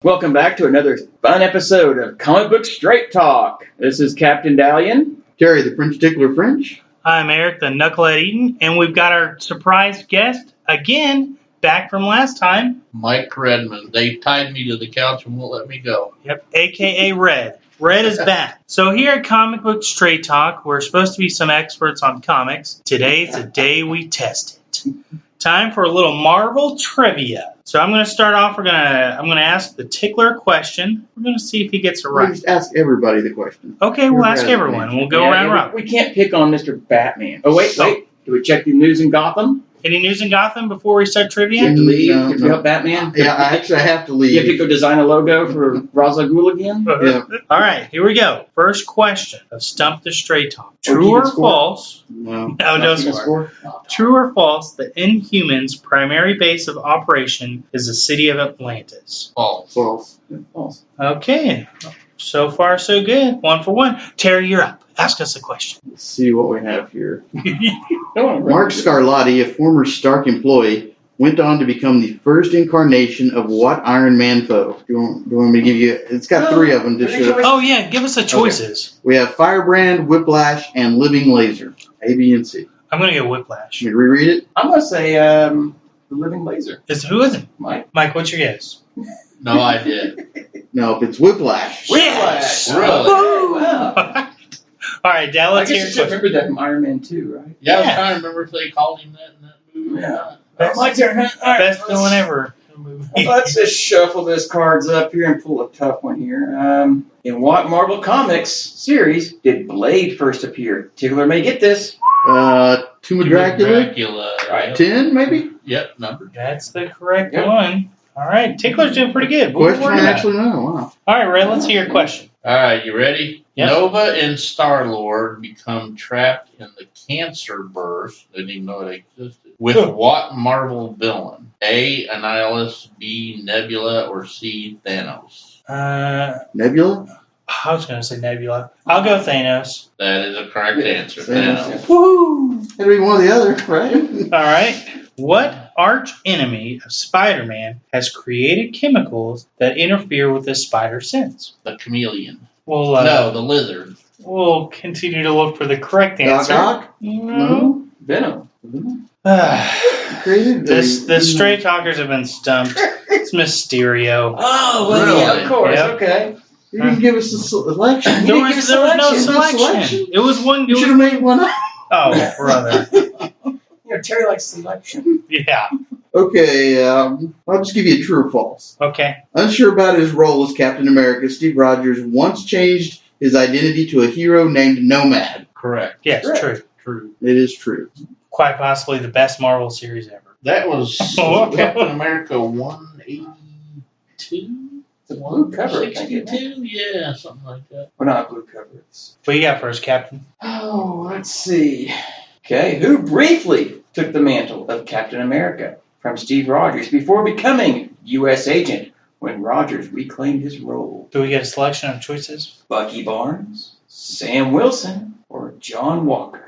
Welcome back to another fun episode of Comic Book Straight Talk. This is Captain Dalian. Terry, the French Tickler French. I'm Eric, the Knucklehead Eaton, and we've got our surprise guest again, back from last time. Mike Redmond. They tied me to the couch and won't let me go. Yep, a.k.a. Red. Red is back. So here at Comic Book Straight Talk, we're supposed to be some experts on comics. Today's the day we test it. Time for a little Marvel trivia. So I'm going to start off. I'm going to ask the Tickler a question. We're going to see if he gets it right. Just ask everybody the question. Okay, we'll ask everyone. We'll go around and round. We can't pick on Mr. Batman. Oh, wait. Do we check the news in Gotham? Any news in Gotham before we start trivia? You have to leave if you help Batman? Yeah, I have to leave. You have to go design a logo for Ra's al Ghul again? Yeah. All right, here we go. First question of Stump the Straight Talk. True or false? No. No score. True or false, the Inhumans' primary base of operation is the city of Atlantis? False. False. Okay, so far so good. 1 for 1. Terry, you're up. Ask us a question. Let's see what we have here. Mark Mark Scarlatti, a former Stark employee, went on to become the first incarnation of what Iron Man foe? Do you want me to give you? It's got 3 of them. Oh, yeah, give us the choices. Okay. We have Firebrand, Whiplash, and Living Laser. A, B, and C. I'm going to go Whiplash. Can you reread it? I'm going to say the Living Laser. Who is it? Mike, what's your guess? No, I did. No, it's Whiplash. Yes! Really? Wow. All right, Dal, I let's hear guess your you should question. remember that from Iron Man 2, right? Yeah, I was trying to remember if they called him that in that movie. Yeah. Best- My turn. All right, Best villain ever. Let's just shuffle those cards up here and pull a tough one here. In what Marvel Comics series did Blade first appear? Tickler may get this. Tomb of Dracula. Right. 10, maybe? Yep, number. That's the correct Yep. one. All right, Tickler's doing pretty good. What Question I actually know. Wow. All right, Ray, let's hear your question. All right, you ready? Yep. Nova and Star-Lord become trapped in the cancer burst. They didn't even know it existed. With what Marvel villain? A, Annihilus, B, Nebula, or C, Thanos? Nebula? I was going to say Nebula. I'll go Thanos. That is a correct answer. Thanos. Thanos. Woo! It'll be one or the other, right? All right. What arch enemy of Spider-Man has created chemicals that interfere with his spider sense? The chameleon. No, the lizard. We'll continue to look for the correct answer. Doc? No. Venom. Crazy? The Straight Talkers have been stumped. It's Mysterio. Oh, well, really? yeah, of course. Yep. Okay. You didn't give us the selection. There didn't was, give us there was no selection. selection. It was one. You should have made one up. Oh, brother. Terry likes selection. Yeah. Okay, I'll just give you a true or false. Okay. Unsure about his role as Captain America, Steve Rogers once changed his identity to a hero named Nomad. Correct. Yes, Correct. true. It is true. Quite possibly the best Marvel series ever. That was Okay. Captain America 182? It's a blue cover, I think, isn't it? 62? Yeah, something like that. Well, not a blue cover. It's... What you got first, Captain? Oh, let's see. Okay, who briefly took the mantle of Captain America from Steve Rogers before becoming U.S. agent when Rogers reclaimed his role? Do we get a selection of choices? Bucky Barnes, Sam Wilson, or John Walker?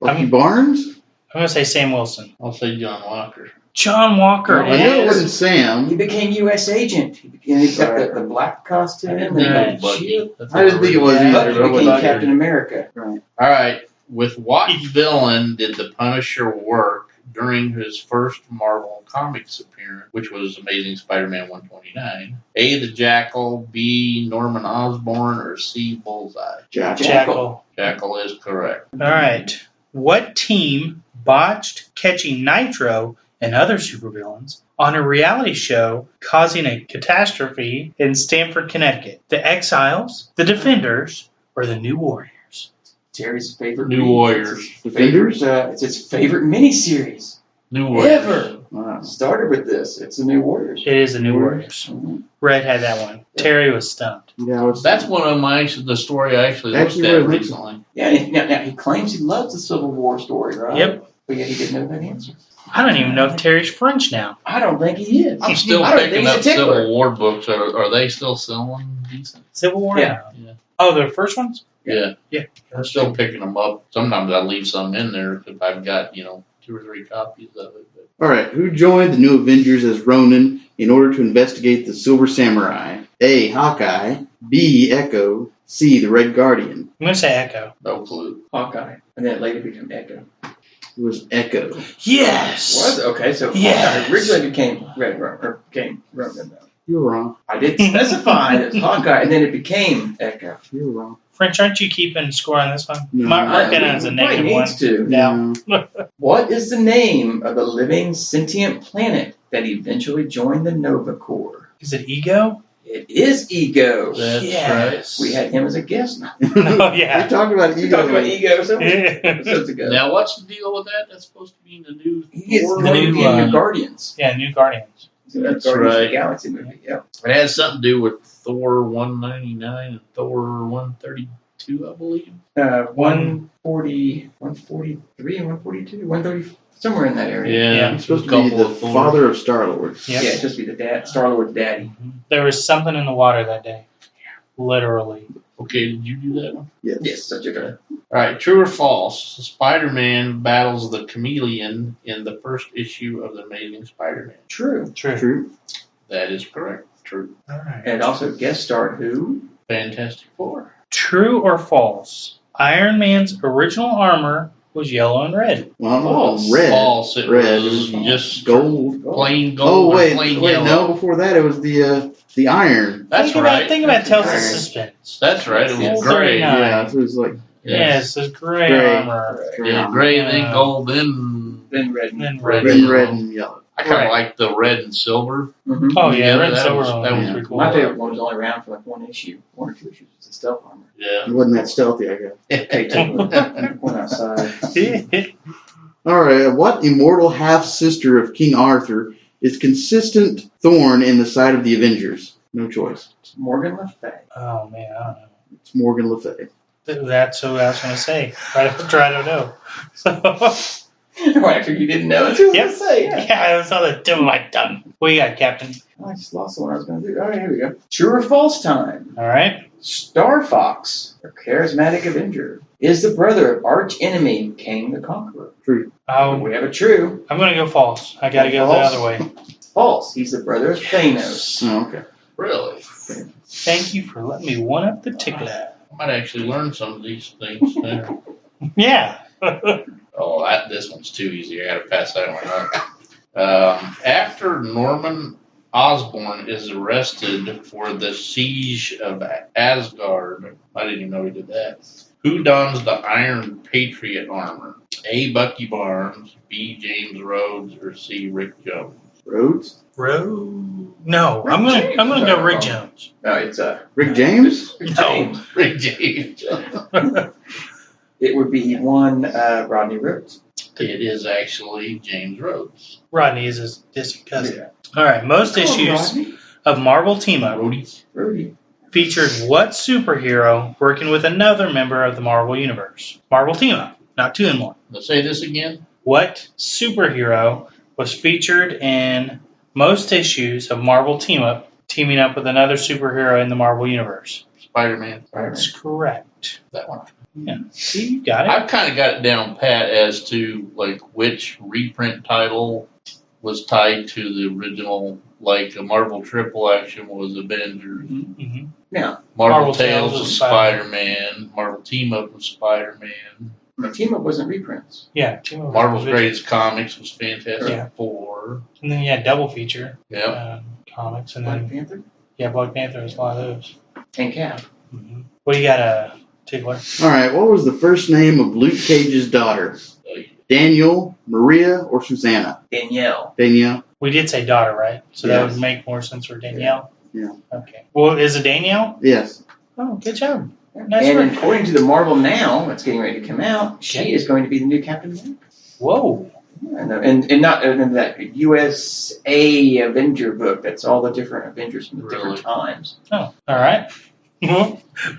Bucky Barnes? I'm going to say Sam Wilson. I'll say John Walker. John Walker. I knew it Yes. wasn't Sam. He became U.S. agent. He got the black costume. I didn't and think it the was Bucky. shield. That's I didn't think it was Yeah. either. Bucky but I became wasn't Captain sure. America. Right. All right. With what villain did the Punisher work during his first Marvel Comics appearance, which was Amazing Spider-Man 129? A, the Jackal, B, Norman Osborn, or C, Bullseye? Jackal. Jackal is correct. All right. What team botched catching Nitro and other supervillains on a reality show causing a catastrophe in Stamford, Connecticut? The Exiles, the Defenders, or the New Warriors? Terry's favorite. New Warriors. Defenders? It's his favorite miniseries New Warriors. ever. Wow. Started with this. It's the New Warriors. It is the New Warriors. Mhm. Red had that one. Terry was stumped. Yeah, I was, That's one of the story I actually looked Actually, at really? recently. Yeah, and now he claims he loves the Civil War story, right? Yep. But yet he didn't know that answer. I don't even know if Terry's French now. I don't think he is. I'm still I don't think picking he's a up tickler. Civil War books. Are they still selling decent? Civil War? Yeah. Yeah. Oh, the first ones? Yeah. Yeah. I'm still picking them up. Sometimes I leave some in there because I've got, 2 or 3 copies of it. But all right, who joined the New Avengers as Ronin in order to investigate the Silver Samurai? A. Hawkeye. B. Echo. C. The Red Guardian. I'm going to say Echo. No clue. Hawkeye. And then it later became Echo. It was Echo. Yes! Was it? Okay, so Yes. Hawkeye originally became became Roman, though. You were wrong. I did specify it was Hawkeye, and then it became Echo. You were wrong. French, aren't you keeping score on this one? No. Mark that as a Probably negative one. needs to. No. What is the name of the living sentient planet that eventually joined the Nova Corps? Is it Ego? It is Ego. That's Yes. We had him as a guest. Oh, yeah. We talked about We Ego. talked about Ego several Yeah, episodes ago. Now, what's the deal with that? That's supposed to be in the new He is Thor. going to be in new, New Guardians. New Guardians. He's in the That's Guardians of right. the Galaxy movie. Yep. It has something to do with Thor 199 and Thor 132, I believe. 140, 143, and 142, 130, somewhere in that area. Yeah. He's supposed to be the father of Star-Lord. Yep. Yeah, just be the dad, Star-Lord's daddy. There was something in the water that day. Literally. Okay, did you do that one? Yes, such a guy. All right, true or false? Spider-Man battles the chameleon in the first issue of the Amazing Spider-Man. True. True. That is correct. True. All right. And also guest starred who? Fantastic Four. True or false? Iron Man's original armor was yellow and red. Well, False. red. False. It Red. was It was just gold. plain Oh gold or wait, plain wait, yellow. no. Before that, it was the iron. That's think right. About, think about Tales of Iron. Suspense. That's right. It was Full gray. 39. Yeah, so it was like Yes, it's gray, Gray. armor. Yeah, gray, then gold, then. Then red. Then Red. red. red, red and yellow. I kind of Right. like the red and silver. Mm-hmm. Oh yeah, Yeah, red and that silver was- one that was was pretty cool. My favorite one was only around for like one or two issues. It's a stealth armor. Yeah. It wasn't that stealthy, I guess. Hey, take a look. One outside. All right, what immortal half sister of King Arthur is consistent thorn in the side of the Avengers? No choice. Morgan Le Fay. Oh man, I don't know. It's Morgan Le Fay. That's what I was going to say. Right after I don't know. So, Oh, actually, you didn't know. That's what I was Yep. going to say. Yeah. yeah, I was on the tip of my tongue. What you got, Captain? Oh, I just lost the one I was going to do. All right, here we go. True or false time. All right. Star Fox, a charismatic Avenger, is the brother of arch enemy King the Conqueror. True. Oh, We have a true. I'm going to go false. I got to go False. the other way. False. He's the brother of Thanos. Oh, okay. Really? Thank you for letting me one up the tickler. I might actually learn some of these things there. Yeah. Oh, this one's too easy. I gotta pass that one up. After Norman Osborn is arrested for the siege of Asgard, I didn't even know he did that. Who dons the Iron Patriot armor? A. Bucky Barnes, B. James Rhodes, or C. Rick Jones? Rhodes? No, I'm gonna go Rick Jones. No, it's Rick James? James. Rick James. It would be one Rodney Rhodes. It is actually James Rhodes. Rodney is his distant cousin. Yeah. All right. Most Come on, issues Rodney. of Marvel Team Up Rudy. featured what superhero working with another member of the Marvel Universe? Marvel Team Up, not 2 in 1. Let's say this again. What superhero was featured in most issues of Marvel Team Up, teaming up with another superhero in the Marvel Universe? Spider-Man. That's correct. That one. Yeah. See, you got it. I've kind of got it down pat as to like which reprint title was tied to the original. Like a Marvel Triple Action was Avengers. Mm-hmm. Now, Marvel Tales was Spider-Man. Marvel Team Up was Spider-Man. the team up wasn't reprints. Yeah, Team Up. Marvel's was Greatest Comics was Fantastic Yeah. Four. And then you had double feature Yep. comics, and Black then Panther Black Panther was one of those. and Cap. Mm-hmm. What do you got, Tickler? All right, what was the first name of Luke Cage's daughter? Daniel, Maria, or Susanna? Danielle. Danielle? We did say daughter, right? So that Yes. would make more sense for Danielle. Yeah. Okay. Well, is it Danielle? Yes. Oh, good job. Nice And work. according to the Marvel Now, that's getting ready to come out, she Okay. is going to be the new Captain America. Whoa. And not in that USA Avenger book. That's all the different Avengers from the different Really? times. Oh, all right.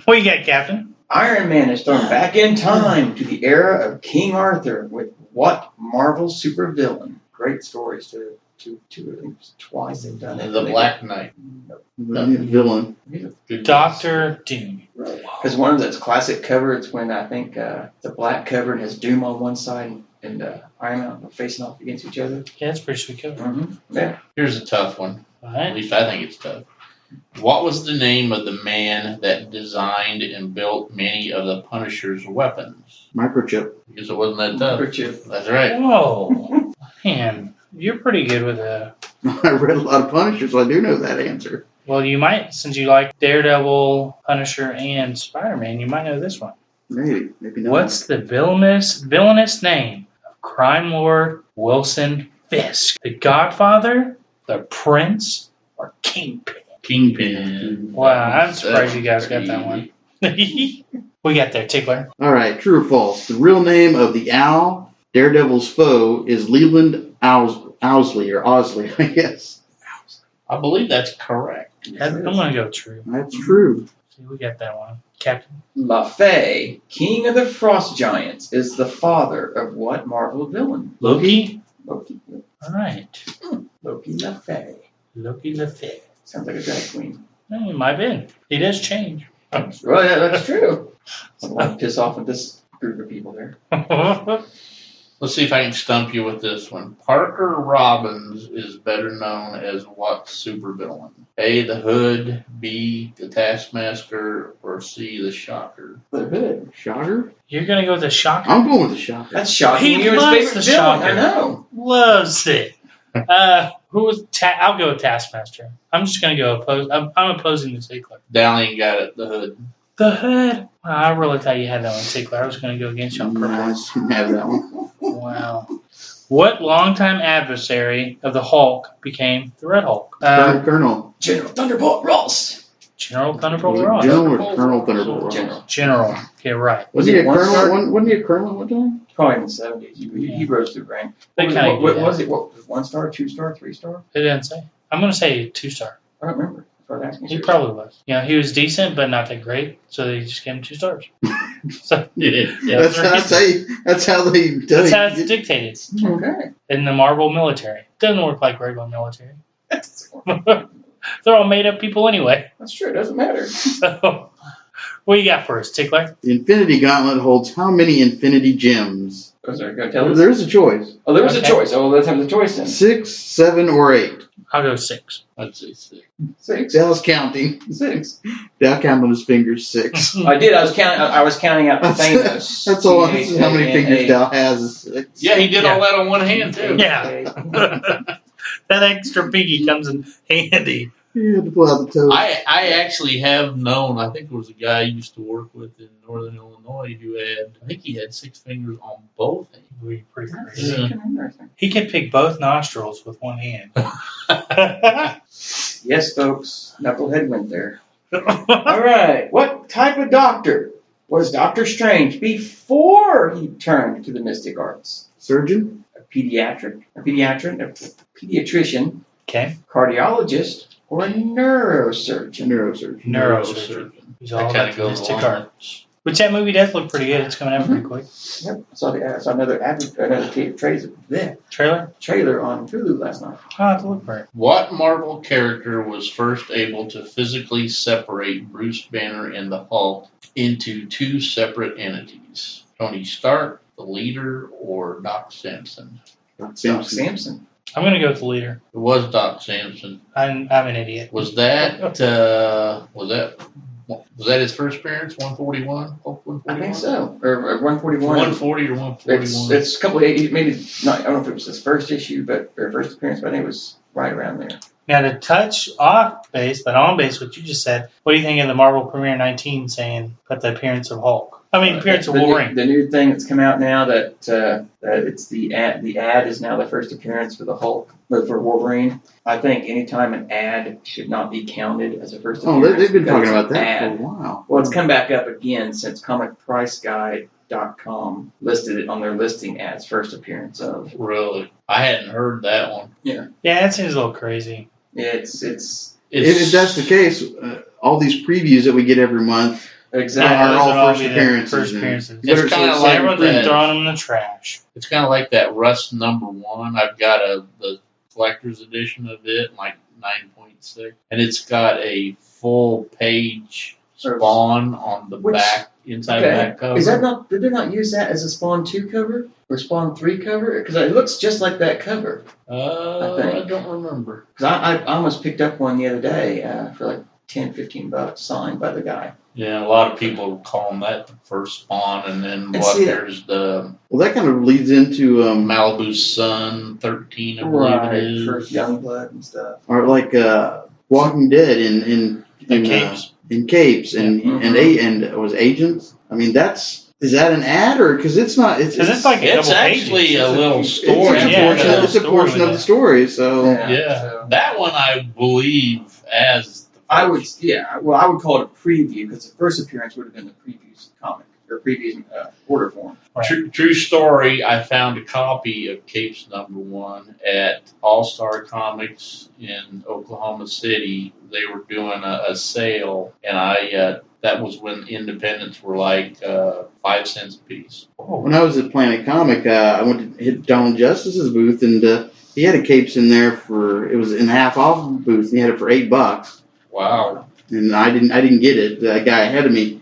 What you got, Captain? Iron Man is thrown back in time to the era of King Arthur with what Marvel supervillain? Great stories to I think it's twice they've done it. The Black Knight. Villain. Good Doctor Doom. Because one of those classic covers when I think the black cover has Doom on one side and and Iron Man facing off against each other. Yeah, that's pretty sweet cover. Mm-hmm. Yeah. Here's a tough one. All At right. least I think it's tough. What was the name of the man that designed and built many of the Punisher's weapons? Microchip. Because it wasn't that tough. Microchip. That's right. Whoa. Man, you're pretty good with I read a lot of Punisher, so I do know that answer. Well, you might, since you like Daredevil, Punisher, and Spider-Man, you might know this one. Maybe not. What's the villainous name of crime lord Wilson Fisk? The Godfather, the Prince, or Kingpin? Kingpin. Wow, I'm surprised you guys got that one. We got there, Tickler. All right, true or false? The real name of the Owl, Daredevil's foe, is Leland Owsley, or Osley, I guess. I believe that's correct. I'm going to go true. That's true. See, we got that one. Captain. LaFay, king of the Frost Giants, is the father of what Marvel villain? Loki? Loki. All right. Loki LaFay. Loki the Fifth. Sounds like a drag queen. He might have been. He does change. Well, yeah, that's true. I don't want to piss off with this group of people there. Let's see if I can stump you with this one. Parker Robbins is better known as what supervillain? A, the Hood, B, the Taskmaster, or C, the Shocker? The Hood. Shocker? You're going to go with the Shocker? I'm going with the Shocker. That's shocking. He You're his loves favorite the villain. Shocker. I know. Loves it. Who was I'll go with Taskmaster. I'm just going to go I'm opposing the Tickler. Dowling got it, the Hood. The Hood. Wow, I really thought you had that one, Tickler. I was going to go against you on No, I purpose. didn't have that one. Wow. What longtime adversary of the Hulk became the Red Hulk? Colonel. General Thunderbolt Ross. General Thunderbolt Was it Ross. General or Colonel Thunderbolt Ross? General. General. Get right. Was he a One colonel? star? Wasn't he a colonel at one time? Probably in the 70s. He rose through rank. They What, kind of what was it? What was it? 1 star, 2 star, 3 star? They didn't say. I'm going to say 2-star. I don't remember. That's what I was asking. He probably was. You know, he was decent, but not that great, so they just gave him 2 stars. So yeah, That's how they do that's it. how it's dictated Okay. in the Marvel military. Doesn't work like regular military. They're all made up people anyway. That's true. It doesn't matter. So, what you got for us, Tickler? The Infinity Gauntlet holds how many Infinity Gems? Was there going to tell us? There's a choice. Oh, there was a Okay. choice. Oh, let's have the choice then. 6, 7, or 8. I'll go 6. I'd say 6. 6. Dal's counting. 6. Dal counted on his fingers. 6. I did. I was counting out the Thanos. That's all. This is how many fingers Dal has. Is 6. Yeah, he did Yeah. all that on one hand, too. Yeah. That extra pinky comes in handy. You had to pull out the toes. I actually have known, I think there was a guy I used to work with in Northern Illinois who had, I think he had 6 fingers on both hands. Would be pretty That's crazy. interesting. He could pick both nostrils with one hand. Yes, folks. Knucklehead went there. All right. What type of doctor was Doctor Strange before he turned to the mystic arts? Surgeon? A pediatrician, Okay. cardiologist, or a neurosurgeon? Neurosurgeon. Neurosurgeon. He's all That kinda about the goes mystic along. arts. Which that movie does look pretty good. It's coming out pretty quick. Yep. I saw another trailer on Hulu last night. I'll have to look for it. What Marvel character was first able to physically separate Bruce Banner and the Hulk into 2 separate entities? Tony Stark, the leader, or Doc Samson? Doc Samson. I'm going to go with the leader. It was Doc Samson. I'm an idiot. Was that his first appearance? 141? Hulk 141? I think so. Or 141. 140 or 141? It's a couple of 80s, maybe not. I don't know if it was his first issue, or first appearance, but I think it was right around there. Now, to touch off base, but on base, what you just said, what do you think of the Marvel Premiere 19 saying about the appearance of Hulk? Appearance of Wolverine. The new thing that's come out now that it's the ad. The ad is now the first appearance for the Hulk, but for Wolverine. I think anytime an ad should not be counted as a first appearance. They've been talking because about that ad. for a while. Well, it's come back up again since ComicPriceGuide.com listed it on their listing as first appearance of. Really? I hadn't heard that one. Yeah, that seems a little crazy. It's If that's the case, all these previews that we get every month exactly. are those all would all first be the appearances. first and appearances. you better It's kinda say like Everyone's that. been throwing them in the trash. It's kind of like that Rust #1. I've got the collector's edition of it, like 9.6, and it's got a full page Spawn on the back, inside the back cover. Is that not? Did they not use that as a Spawn 2 cover or Spawn 3 cover? Because it looks just like that cover. I don't remember. Because I almost picked up one the other day for like $10-15 signed by the guy. Yeah, a lot of people call them that the first Spawn, and then there's the Well, that kind of leads into Malibu Sun 13, I believe it is. First Youngblood and stuff. or like Walking Dead in capes. In capes and and was Agents. I mean, is that an ad or because it's not? It's like it's actually a little story. It's a portion of the story. So yeah. That one I believe as I would call it a preview because the first appearance would have been the previous comic or previous order form. Right. True story. I found a copy of Capes #1 at All Star Comics in Oklahoma City. They were doing a sale, and that was when independents were like 5 cents a piece. When I was at Planet Comic, I went to hit Donald Justice's booth, and he had a capes in there it was in half off booth, and he had it for $8. Wow. And I didn't get it. The guy ahead of me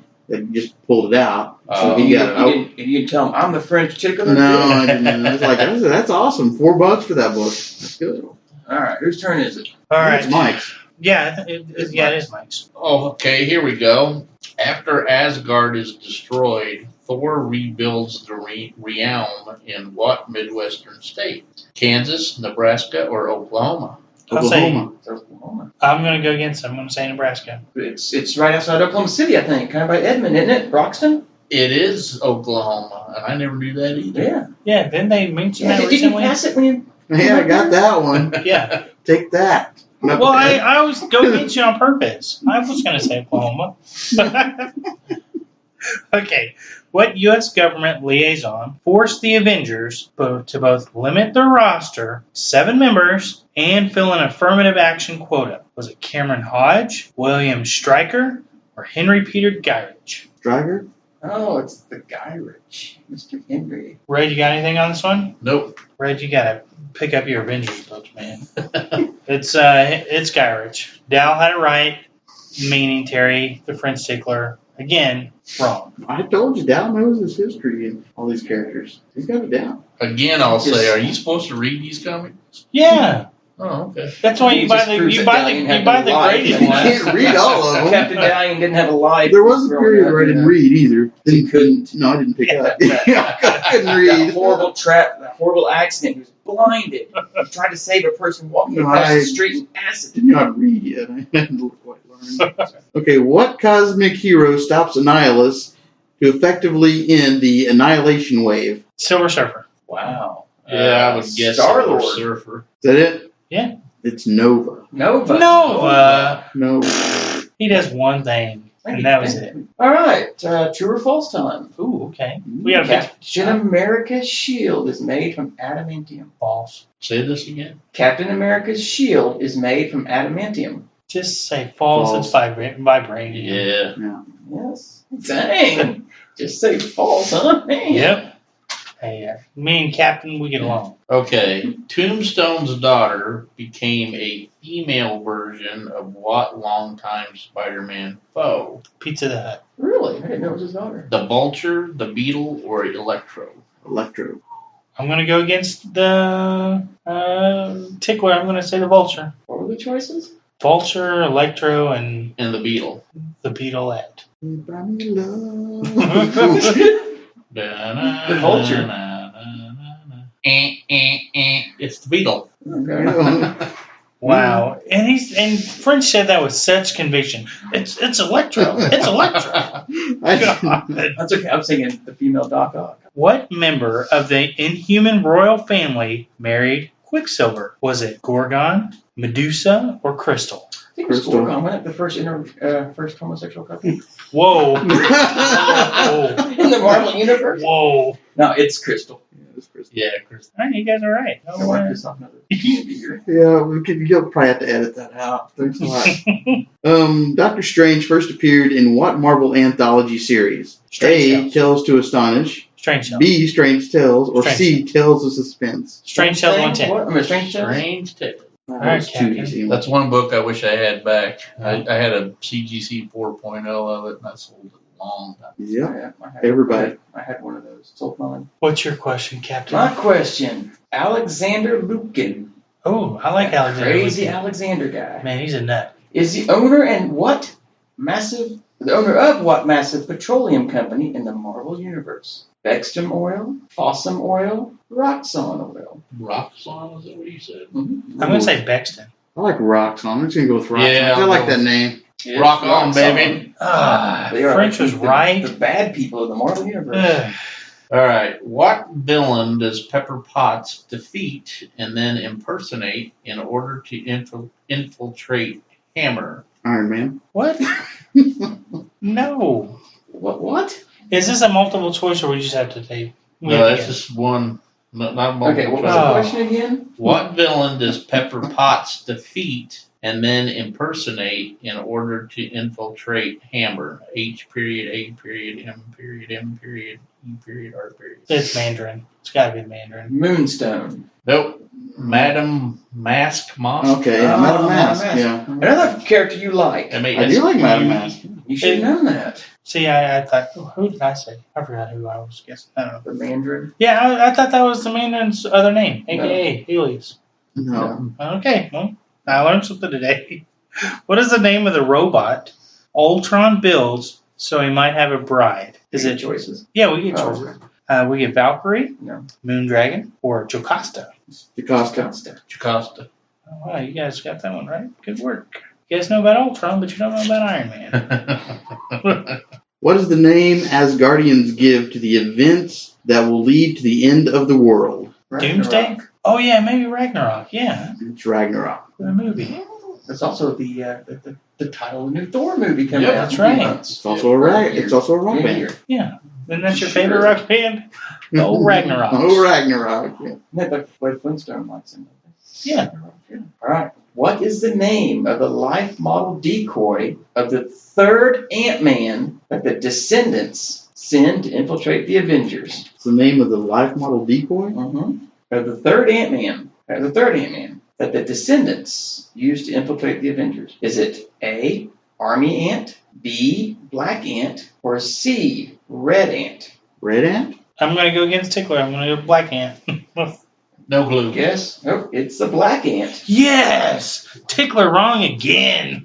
just pulled it out. So he got it. You didn't tell him I'm the French tickler? No, I didn't. I was like, that's awesome. $4 for that book. That's good. All right, whose turn is it? All right. It's Mike's. Yeah, it is Mike's. Oh, okay, here we go. After Asgard is destroyed, Thor rebuilds the realm in what Midwestern state? Kansas, Nebraska, or Oklahoma? Oklahoma. Oklahoma. I'm going to go against it. I'm going to say Nebraska. It's right outside Oklahoma City, I think, kind of by Edmond, isn't it? Broxton? It is Oklahoma, and I never knew that either. Yeah. Yeah, didn't they mention that Did you recently? pass it when you... Yeah, I got that one. Yeah. Take that. Well, I was going against you on purpose. I was going to say Oklahoma. Okay. What U.S. government liaison forced the Avengers to both limit their roster, 7 members, and fill an affirmative action quota? Was it Cameron Hodge, William Stryker, or Henry Peter Gyrich? Driver? Oh, it's the guy, Rich. Mr. Henry. Red, you got anything on this one? Nope. Red, you got to pick up your Avengers books, man. It's Gyrich. Dal had it right, meaning Terry, the French tickler. Again, wrong. I told you, Dow knows his history and all these characters. He's got it down. Again, I'll say, are you supposed to read these comics? Yeah. Oh, okay. That's why you buy the graded You can't read all of them. Captain Dalian didn't have a life. There was a period where I didn't read either. No, I didn't pick up. I couldn't read. That horrible accident. He was blinded. He tried to save a person walking across the street in acid. Did not read yet. I hadn't quite learned. Okay, what cosmic hero stops Annihilus to effectively end the Annihilation Wave? Silver Surfer. Wow. Yeah, I would guess Star-Lord. Surfer. Is that it? Yeah. It's Nova. Nova. He does one thing, and that was it. All right. True or false time. Ooh, okay. We got Captain America's shield is made from adamantium. false. Say this again. Captain America's shield is made from adamantium. Just say false. It's vibranium. Yeah. Yes. Dang. Just say false, huh? Man. Yep. Hey, me and Captain, we get along. Okay. Tombstone's daughter became a female version of what longtime Spider-Man foe? Pizza the Hut. Really? I didn't know it was his daughter. The Vulture, the Beetle, or Electro? Electro. I'm going to go against the tickler. I'm going to say the Vulture. What were the choices? Vulture, Electro, and And the Beetle. the Beetlette. The Vulture. It's the Beetle. Okay. Wow. And French said that with such conviction. It's Electro. It's Electro. God. That's okay. I was thinking the female Doc Ock. What member of the Inhuman royal family married Quicksilver? Was it Gorgon, Medusa, or Crystal? I think it was Crystal. Gorgon, wasn't it? The first homosexual couple Whoa. in the Marvel universe. Whoa. No, it's Crystal. Yeah, Chris. All right, you guys are right. I want this off another here. Yeah, you'll probably have to edit that out. Thanks a lot. Doctor Strange first appeared in what Marvel anthology series? Strange A. Tales to Astonish. Strange Tales. B. Strange Tales. Or Strange C. Tales of Suspense. Strange Tales 110. What? I mean, Strange Tales? Strange Tales. All That right, was too Captain. easy. That's one book I wish I had back. I had a CGC 4.0 of it, and I sold it a long time. Yep. I had, Everybody. I had one of those. Sold mine. What's your question, Captain? My question: Alexander Lukin, Oh, I like that Alexander. crazy Lukin. Alexander guy, Man, he's a nut. is the owner of what massive petroleum company in the Marvel universe? Bexton Oil, Fossum Oil, Roxxon Oil. Roxxon, is that what you said? Mm-hmm. I'm gonna say Bexton. I like Roxxon. I'm just gonna go with Roxxon. Yeah, I I'll like go that name. Rock on, baby. They are French was the right. bad people of the Marvel universe. Ugh. All right. What villain does Pepper Potts defeat and then impersonate in order to infiltrate Hammer? Iron Man. What? No. What? Is this a multiple choice, or we just have to take? No, that's just one. Not multiple. Okay, what was Oh. the question again? What villain does Pepper Potts defeat and then impersonate in order to infiltrate Hammer? H period, A period, M period, M period, E period, R period. It's Mandarin. It's gotta be Mandarin. Moonstone. Nope. Madam Mask Monster. Okay, yeah, Oh, Madam Mask. Madam Yeah. Another character you like. I do like Madam Mask. You should have known that. See, I thought, who did I say? I forgot who I was guessing. I don't know. The Mandarin. Yeah, I thought that was the Mandarin's other name, aka Helios. No. Okay, well, I learned something today. What is the name of the robot Ultron builds so he might have a bride? Is it choices? Yeah, we get Oh, choices. We get Valkyrie, No. Moondragon, or Jocasta. Jocasta. Jocasta. Oh, wow, you guys got that one right. Good work. You guys know about Ultron, but you don't know about Iron Man. What is the name Asgardians give to the events that will lead to the end of the world? Doomsday? Ragnarok. Oh, yeah, maybe Ragnarok. Yeah, It's Ragnarok. the movie. That's also the title of the new Thor movie coming Yep, out. that's in a few right. months. It's also a rock. It's also a rock Yeah, band. here. Yeah. Isn't that your Sure. favorite rock band? Oh, Ragnarok. Oh, Ragnarok. Yeah. Yeah, the Floyd Flintstone likes him. Yeah. All right. What is the name of the life model decoy of the third Ant-Man that the Descendants send to infiltrate the Avengers? It's the name of the life model decoy. Mm-hmm. Of the third Ant-Man. That the Descendants use to infiltrate the Avengers. Is it A, Army Ant, B, Black Ant, or C, Red Ant? Red Ant? I'm going to go against Tickler. I'm going to go Black Ant. No clue. Guess? Nope, it's the Black Ant. Yes! Tickler wrong again.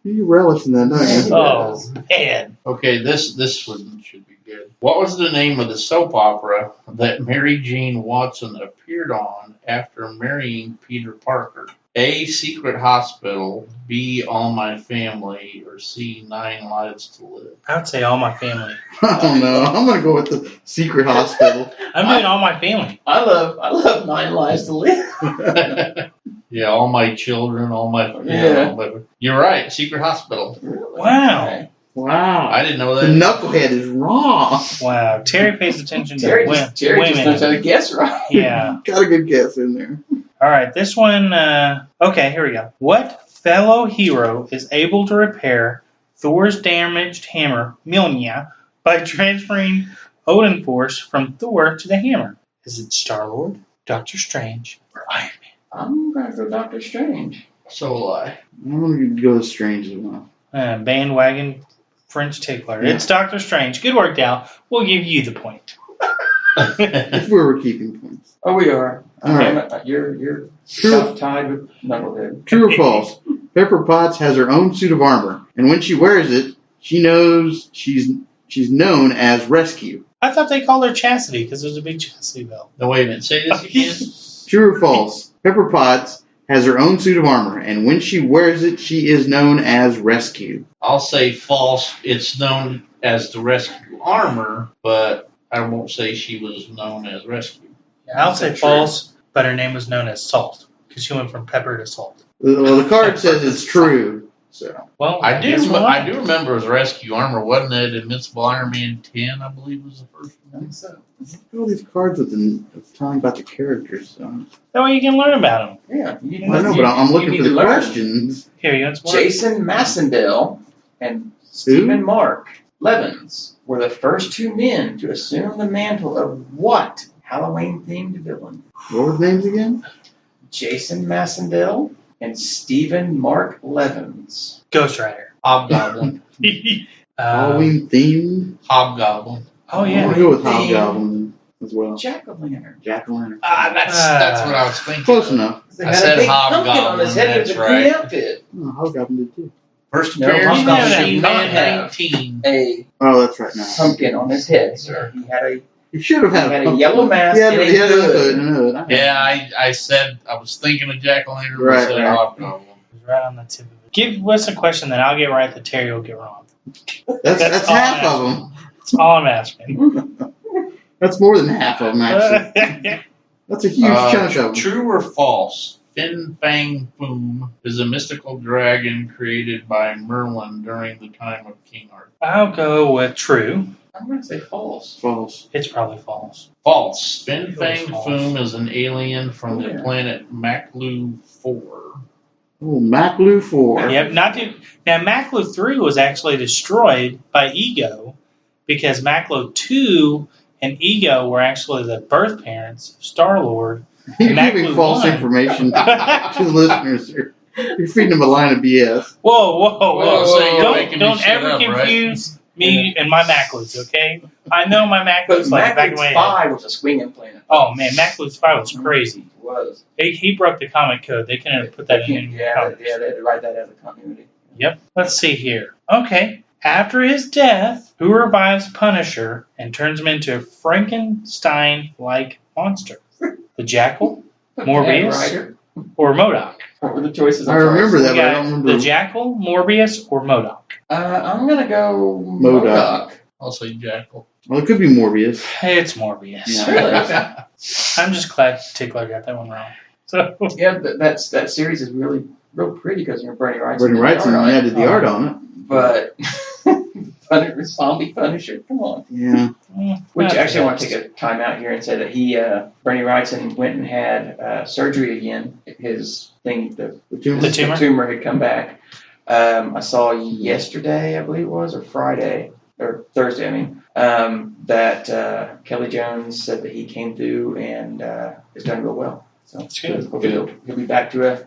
You relish in that, don't you? Oh, man. Okay, this one should be good. What was the name of the soap opera that Mary Jane Watson appeared on after marrying Peter Parker? A, Secret Hospital, B, All My Family, or C, 9 Lives to Live? I would say All My Family. I don't know. I'm going to go with the secret hospital. I'm doing All My Family. I love 9 Lives to Live. Yeah, All My Children, All My... Yeah. All my you're right, Secret Hospital. Wow. Okay. Wow. I didn't know The that. knucklehead is wrong. Wow. Terry pays attention to Terry just knows how to women. guess right. Yeah. Got a good guess in there. All right, this one. Okay, here we go. What fellow hero is able to repair Thor's damaged hammer, Mjolnir, by transferring Odin Force from Thor to the hammer? Is it Star-Lord, Doctor Strange, or Iron Man? I'm going to go Doctor Strange. So will I. I'm going to go with Strange as well. Bandwagon French Tickler. Yeah. It's Doctor Strange. Good work, Dal. We'll give you the point. If we were keeping points. Oh, we are. All right. You're True, tied with Knucklehead. true or false? Pepper Potts has her own suit of armor, and when she wears it, she knows she's known as Rescue. I thought they called her Chastity because there's a big Chastity belt. No, wait a minute. Say this again. True or false? Pepper Potts has her own suit of armor, and when she wears it, she is known as Rescue. I'll say false. It's known as the Rescue Armor, but I won't say she was known as Rescue. I'll say True. false, but her name was known as Salt because she went from pepper to salt. Well, the card says it's true. So Well, I do. guess we're I right. do remember it was Rescue Armor, wasn't it? Invincible Iron Man 10, I believe, was the first I one. think so. all these cards with telling about the characters. So. That way you can learn about them. Yeah. I know, but I'm looking you for need the to learn. questions. Here, you want some more? Jason Massendale and Stephen Mark Levins were the first two men to assume the mantle of what Halloween-themed villain? What were the names again? Jason Massendale and Stephen Mark Levins. Ghost Rider. Hobgoblin. Halloween themed. Hobgoblin. Oh I'm yeah. gonna go with Theme. Hobgoblin as well. Jack-o'-lantern. Jack-o'-lantern. That's what I was thinking. Close of. enough. They I had said a big pumpkin on Hobgoblin, his head. It was that's a green right. outfit. Oh, Hobgoblin did too. First No, appearance in Hobgoblin did not He-Man have 19. A Oh, that's right. Now pumpkin on his head, sir. He had a you should have had, a yellow mask He had, and a he had hood. and a hood. I Yeah, I said I was thinking of Jack-o'-lantern, but I Right, said right. Hobgoblin. Right on the tip of it. Give us a question that I'll get right that Terry will get wrong. That's all half I'm of them. That's all I'm asking. That's more than half of them, actually. That's a huge chunk of them. True or false? Fin Fang Foom is a mystical dragon created by Merlin during the time of King Arthur. I'll go with true. I'm going to say false. False. It's probably false. False. Fin Fang false. Foom is an alien from the Yeah. planet Maklu 4. Oh, Maklu 4. Yep. Now Maklo 3 was actually destroyed by Ego because Maklo 2 and Ego were actually the birth parents of Star-Lord. You're Maklu giving false 1. information to the listeners here. You're feeding them a line of BS. Whoa. Well, so you're making me Don't shut ever up, right? confuse me and my Maklos, okay? I know my But Maklos like the back of my Magnus head. 5 was a swinging planet. Oh man, Maklos 5 was crazy. It was. He broke the comic code. They couldn't put that in Yeah, comics. they had to write that as a continuity. Yep. Let's see here. Okay. After his death, who revives Punisher and turns him into a Frankenstein-like monster? The Jackal Morbius? Rider. or MODOK? What were the choices? I remember that, We but I got don't remember. the Jackal, Morbius, or MODOK. I'm going to go MODOK. MODOK. I'll say Jackal. Well, it could be Morbius. It's Morbius. Yeah. Really? I'm just glad Tickler got that one wrong. So Yeah, that series is really real pretty because Bernie Wrightson. Bernie Wrightson did the Oh. art on it. But Zombie Punisher, come on. Yeah. Which actually, I want to take a time out here and say that Bernie Wrightson went and had surgery again. His thing, the tumor had come back. I saw yesterday, I believe it was, or Friday, or Thursday, I mean, that Kelly Jones said that he came through and is done real well. So That's good. hopefully he'll be back to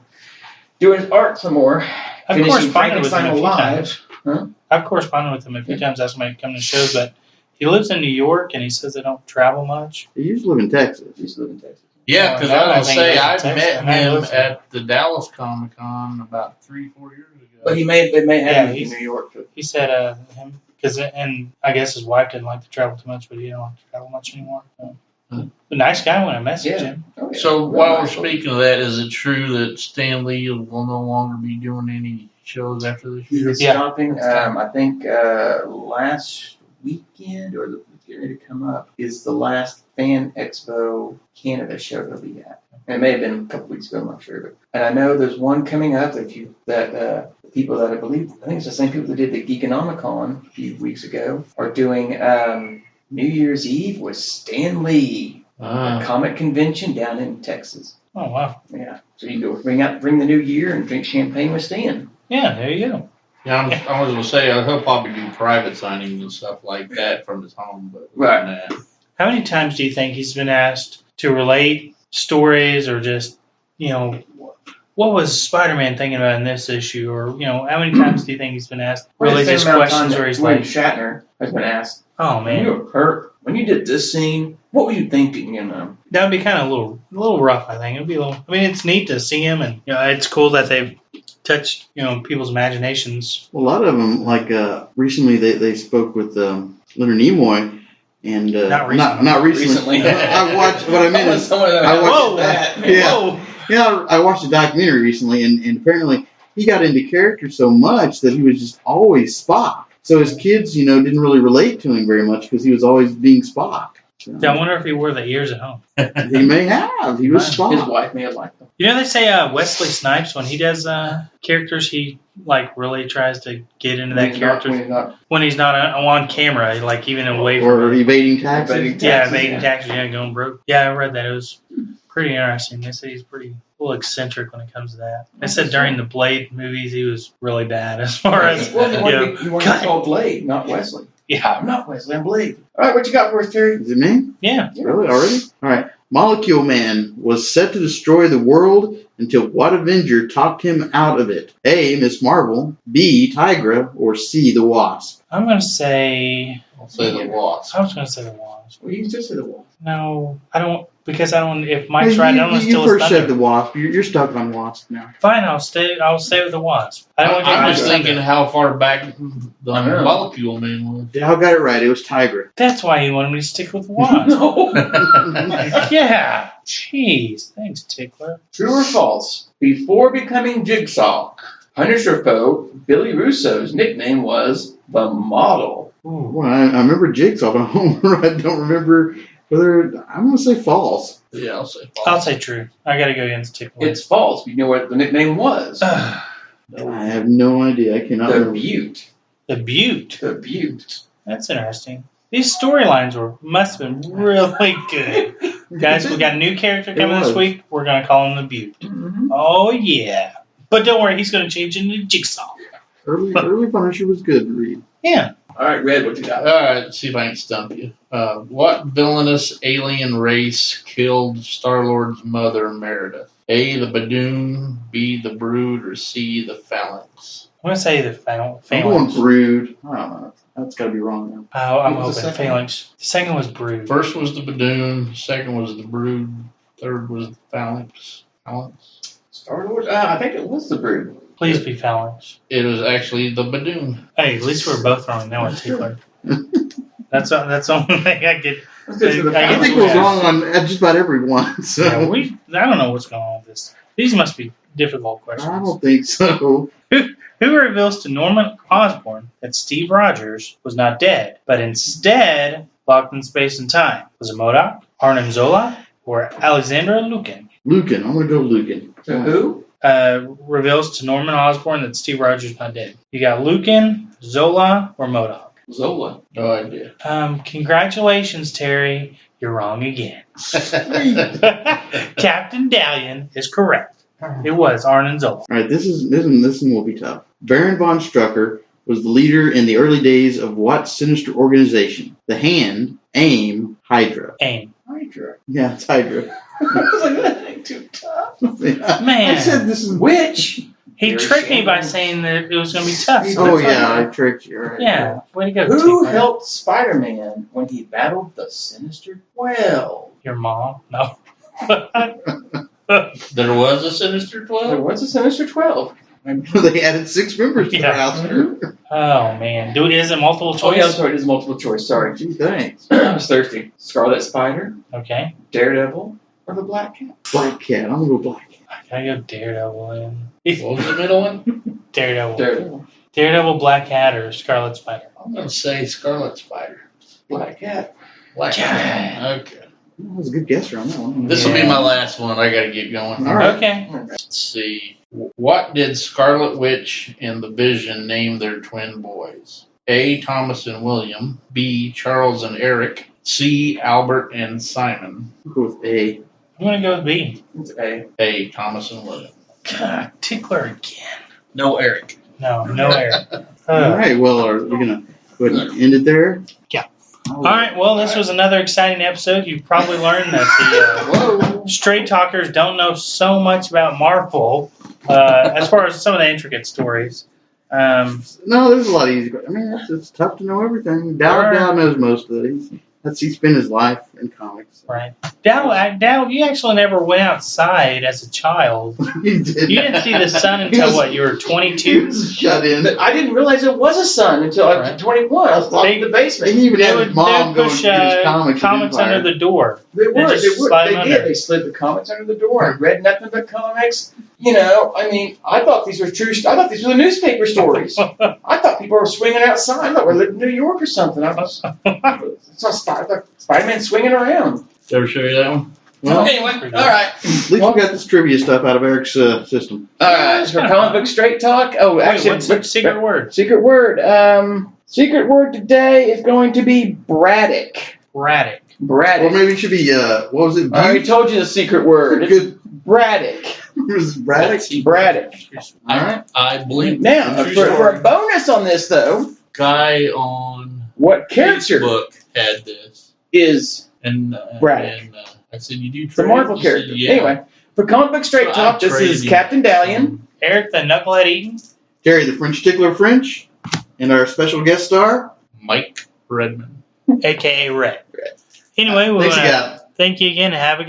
doing his art some more. I've Finishing corresponded with him a Frankenstein few Alive. times. Huh? I've corresponded with him a few times. Asked him to come to shows, but he lives in New York and he says they don't travel much. He used to live in Texas. He used to live in Texas. Yeah, because Well, I I was think going to say, he I lives in met Texas, and I him live there. at the Dallas Comic Con about 3-4 years ago. But they may have Yeah, him in he's- New York. Too. He said him and I guess his wife didn't like to travel too much, but he didn't like to travel much anymore. So. A nice guy when I messaged him. Oh, yeah. So Real while we're nice. speaking of that, is it true that Stan Lee will no longer be doing any shows after this year? He's Yeah. stopping. I think last weekend or the getting ready to come up is the last Fan Expo Canada show he'll be at. And it may have been a couple weeks ago, I'm not sure. And I know there's one coming up that people that I think it's the same people that did the Geekonomicon a few weeks ago are doing New Year's Eve with Stan Lee, a comic convention down in Texas. Oh wow. Yeah, so you can go bring the new year and drink champagne with Stan. Yeah, there you go. Yeah, I was going to say, he'll probably do private signings and stuff like that from his home. But Right. Nah. How many times do you think he's been asked to relate stories or just, what was Spider-Man thinking about in this issue? Or, how many times do you think he's been asked religious questions where he's William like, Shatner has been asked, oh man, when you did this scene, what were you thinking? that would be kind of a little rough, I think. It would be it's neat to see him and, it's cool that they've touched, people's imaginations. Well, a lot of them, like recently, they spoke with Leonard Nimoy, and not recently. I watched. What I meant is, I watched that. Yeah, Whoa. yeah. I watched a documentary recently, and apparently he got into character so much that he was just always Spock. So his kids, didn't really relate to him very much because he was always being Spock. So, I wonder if he wore the ears at home. he may have. He was His Spock. wife may have liked them. They say Wesley Snipes, when he does characters, he really tries to get into that character when he's not on camera, even away from Or evading taxes. evading taxes, going broke. Yeah, I read that. It was pretty interesting. They say he's pretty a little eccentric when it comes to that. They said during the Blade movies, he was really bad as far as You want to be called Blade, not Wesley. Yeah. I'm not Wesley, I'm Blade. All right, what you got for us, Terry? Is it me? Yeah. Really? Already? All right. Molecule Man was set to destroy the world until what Avenger talked him out of it? A. Miss Marvel, B. Tigra, or C. the Wasp? I'm going to say... I'll say the Wasp. I was going to say the Wasp. Well, you just said the Wasp. No, I don't... Because I don't... If Mike's right, I don't want to You steal his first said thunder. the Wasp. You're stuck on Wasp now. Fine, I'll stay with the Wasp. I don't want to I'm get just my thinking thunder. how far back the I know. Molecule Man was. Dal got it right. It was Tigra. That's why he wanted me to stick with the Wasp. No. Yeah. Jeez. Thanks, Tickler. True or false? Before becoming Jigsaw, Punisher foe Billy Russo's nickname was the Model. Ooh. Well, I remember Jigsaw, but I don't remember whether... I'm going to say false. Yeah, I'll say false. I'll say true. I got to go against Tickler. It's false. You know what the nickname was? I have no idea. I cannot The remember. Butte. The Butte. The Butte. That's interesting. These storylines must have been really good. Guys, we got a new character coming this was. week. We're going to call him the Butte. Mm-hmm. Oh, yeah. But don't worry, he's going to change into Jigsaw. Early Punisher was good to read. Yeah. All right, Red, what you got? All right, let's see if I can stump you. What villainous alien race killed Star-Lord's mother, Meredith? A, the Badoon, B, the Brood, or C, the Phalanx? I'm going to say the I'm going Phalanx. Brood. I don't know. That's got to be wrong now. Oh, I'm What was the hoping second Phalanx. The second was Brood. First was the Badoon, second was the Brood, third was the Phalanx. Phalanx? Star-Lord? I think it was the Brood. Please be Phalanx. It was actually the Badoon. Hey, at least we're both wrong now with Tickler. That's the only thing I get. Let's get to the I I get think to we're ask. wrong on just about everyone. So Yeah, I don't know what's going on with this. These must be difficult I questions. don't think so. Who reveals to Norman Osborn that Steve Rogers was not dead, but instead locked in space and time? Was it MODOK, Arnim Zola, or Alexandra Lukin? Lucan. I'm going to go Lucan. To who? Reveals to Norman Osborn that Steve Rogers is not dead. You got Lukin, Zola, or MODOK. Zola. No idea. Congratulations, Terry. You're wrong again. Captain Dalian is correct. It was Arnim Zola. All right, this one will be tough. Baron von Strucker was the leader in the early days of what sinister organization? The Hand, AIM, Hydra. AIM. Hydra. Yeah, it's Hydra. I was like, that ain't too tough. Man. I said this is. Which? He Very tricked me by shame. saying that it was going to be tough. So Oh that's yeah, why- I tricked you. Right. Yeah. Way to go, Who Tickler. helped Spider-Man when he battled the Sinister 12? Your mom? No. There was a Sinister There 12? was a Sinister 12. They added 6 members to Yeah. their roster. Oh, man. Is it multiple Oh, yeah, I'm choice? sorry. It is multiple choice. Sorry. Gee, thanks. I was thirsty. Scarlet Spider, Okay. Daredevil, or the Black Cat? Black Cat. I'm gonna go Black Cat. I gotta go Daredevil in. What was the middle one? Daredevil. Daredevil. Daredevil, Black Cat, or Scarlet Spider? I'm going to say Scarlet Spider. Black Cat. Black God. Okay. That was a good guesser on that one. This will be Yeah. my last one. I got to get going. All right. Okay. Let's see. What did Scarlet Witch and the Vision name their twin boys? A. Thomas and William. B. Charles and Eric. C. Albert and Simon. I'll go with A. I'm gonna go with B. It's A. A. Thomas and William. God, Tickler again. No Eric. No Eric. All right. Well, are we gonna go ahead and end it there? Yeah. All right. Well, this was another exciting episode. You've probably learned that Whoa. the Straight Talkers don't know so much about Marvel as far as some of the intricate stories. No, there's a lot easier. I mean, it's tough to know everything. Dow knows most of it. He spent his life in comics. Right. Dow, you actually never went outside as a child. He did. You didn't see the sun He until was- what? You were He 22. was shut in. I didn't realize it was a son until I was Right. 21. I was locked in the He basement. even They had would his mom go and push get his comics. comics under the door. They They were. just They were. slide They under. did. They slid the comics under the door. I read nothing but comics. You know, I mean, I thought these were true. I thought these were the newspaper stories. I thought people were swinging outside. I thought we lived in New York or something. I saw Spider-Man swinging around. Did I ever show you that one? Well, Anyway, all right. at least we got this trivia stuff out of Eric's system. All right. For comic book straight talk. Oh, Wait, actually, what's the secret word? Secret word. Secret word today is going to be Braddock. Braddock. Or Braddock. maybe it should be, what was it? I already told you the secret word. It's Good. Braddock. Was it Braddock? Braddock. All right. I believe Now, true for story. a bonus on this, though, Guy on what character Facebook had this. is And Braddock. and I said you do trade. It's a Marvel You said character. yeah. Anyway, for Comic Book Straight So Talk, I've this is traded you. Captain Dalian. Eric the Knucklehead Eaton. Jerry, the French Tickler French, and our special guest star. Mike Redman. A.K.A. Red. Anyway, we Thanks want again. to thank you again and have a